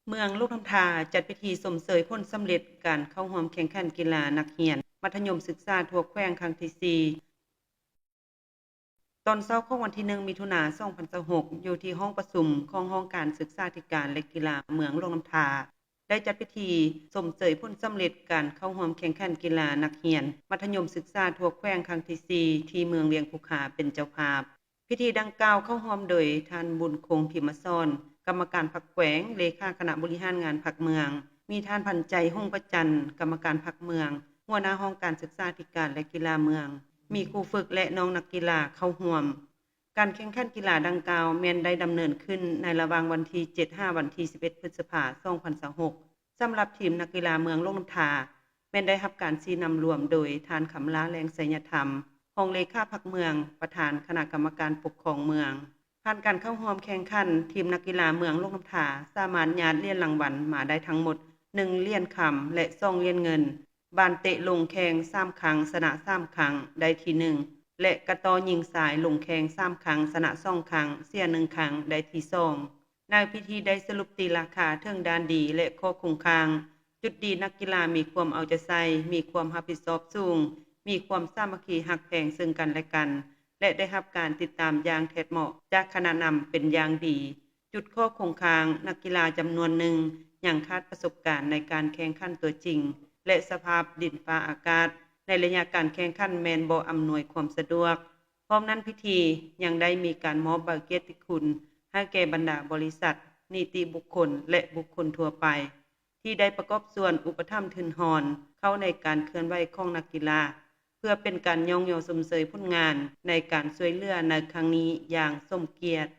เมืองลูกน้ำทาจัดพิธีสมเสยผลสำเร็จการเข้าร่วมแข่งขันกีฬานักเรียนมัธยมศึกษาทั่วแขวงครั้งที่ 4ตอนเช้าของวันที่ 1 มิถุนายน 2026อยู่ที่ห้องประชุมของห้องการศึกษาธิการและกีฬาเมืองลูกน้ำทาได้จัดพิธีสมเสยผลสำเร็จการเข้าร่วมแข่งขันกีฬานักเรียนมัธยมศึกษาทั่วแขวงครั้งที่ 4ที่เมืองเวียงภูคาเป็นเจ้าภาพพิธีดังกล่าวเข้าร่วมโดยท่านบุญคงพิมพ์ซ้อนกรรมการพรรคแขวงเลขาคณะบริหารงานพรรคเมืองมีท่านพันใจห้องประจันกรรมการพรรคเมืองหัวหน้าห้องการศึกษาธิการและกีฬาเมืองมีครูฝึกและน้องนักกีฬาเข้าร่วมการแข่งขันกีฬาดังกล่าวแม้นได้ดำเนินขึ้นในระหว่างวันที่ 7-5 วันที่ 11 พฤษภาคม 2026สำหรับทีมนักกีฬาเมืองลงน้ำทาแม้นได้รับการชี้นำรวมโดยท่านคำลาแรงไสยธรรมรองเลขาพรรคเมืองประธานคณะกรรมการปกครองเมืองผ่านการเข้าร่วมแข่งขันทีมนักกีฬาเมืองลงน้ำทาสามารถญาติเหรียญรางวัลมาได้ทั้งหมด1เหรียญคำและ2เหรียญเงินบานเตะลงแข่ง3ครั้งชนะ3ครั้งได้ที่1และกระตอยิงสายลงแข่ง3ครั้งชนะ2ครั้งเสีย1ครั้งได้ที่2ในพิธีได้สรุปตีราคาเทิงด้านดีและข้อคงคางจุดดีนักกีฬามีความเอาใจใส่มีความรับผิดชอบสูงมีความสามัคคีฮักแพงซึ่งกันและกันและได้รับการติดตามอย่างแท้เหมาะจากคณะนำเป็นอย่างดีจุดข้อคงคางนักกีฬาจำนวนหนึ่งยังขาดประสบการณ์ในการแข่งขันตัวจริงและสภาพดินฟ้าอากาศในระยะการแข่งขันแมนบ่อำนวยความสะดวกพร้อมนั้นพิธียังได้มีการมอบใบเกียรติคุณให้แก่บรรดาบริษัทนิติบุคคลและบุคคลทั่วไปที่ได้ประกอบส่วนอุปถัมภ์ทุนหอนเข้าในการเคลื่อนไหวของนักกีฬาเพื่อเป็นการย่องเยาสมเสยผลงานในการช่วยเหลือในครั้งนี้อย่างสมเกียรติ